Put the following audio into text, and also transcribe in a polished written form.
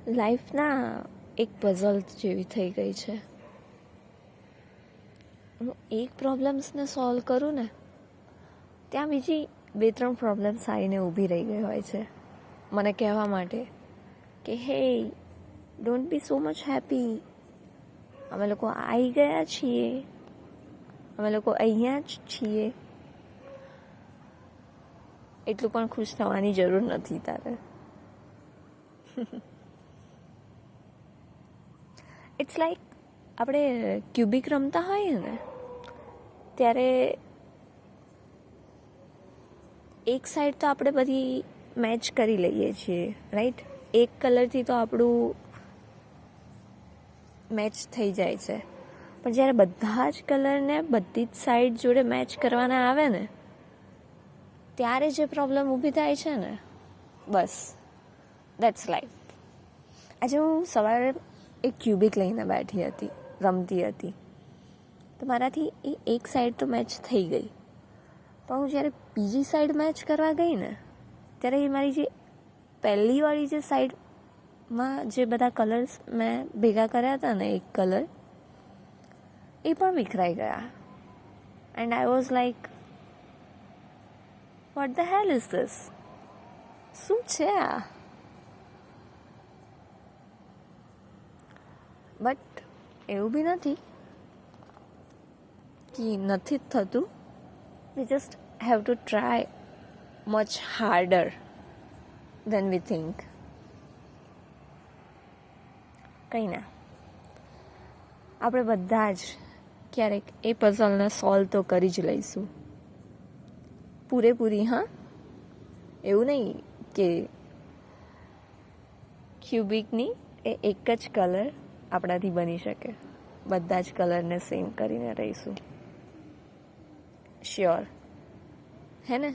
લાઈફના એક પઝલ જેવી થઈ ગઈ છે. હું એક પ્રોબ્લેમ્સને સોલ્વ કરું ને ત્યાં બીજી 2-3 પ્રોબ્લેમ્સ આવીને ઊભી રહી ગઈ હોય છે મને કહેવા માટે કે હે don't be so much happy, અમે લોકો આવી ગયા છીએ, અમે લોકો અહીંયા જ છીએ, એટલું પણ ખુશ થવાની જરૂર નથી તારે. ઇટ્સ લાઈક આપણે ક્યુબિક રમતા હોઈએ ને ત્યારે એક સાઈડ તો આપણે બધી મેચ કરી લઈએ છીએ, રાઈટ? એક કલરથી તો આપણું મેચ થઈ જાય છે, પણ જ્યારે બધા જ કલરને બધી જ સાઈડ જોડે મેચ કરવાના આવે ને ત્યારે જે પ્રોબ્લેમ ઊભી થાય છે ને, બસ દેટ્સ લાઈફ. આજે હું સવારે એક ક્યુબિક લઈને બેઠી હતી, રમતી હતી, તો મારાથી એ એક સાઈડ તો મેચ થઈ ગઈ, પણ હું જ્યારે બીજી સાઈડ મેચ કરવા ગઈ ને ત્યારે એ મારી જે પહેલીવાળી જે સાઈડમાં જે બધા કલર્સ મેં ભેગા કર્યા હતા ને, એક કલર એ પણ વિખરાઈ ગયા. And I was like what the hair is this? શું છે આ? બટ એવું બી નથી કે નથી જ થતું. We just have to try much harder than we think. કંઈ ના, આપણે બધા જ ક્યારેક એ પઝલને સોલ્વ તો કરી જ લઈશું પૂરેપૂરી. હા, એવું નહીં કે ક્યુબિકની એ એક જ કલર આપણાથી બની શકે, બધા જ કલરને સેમ કરીને રહીશું. શ્યોર હે ને?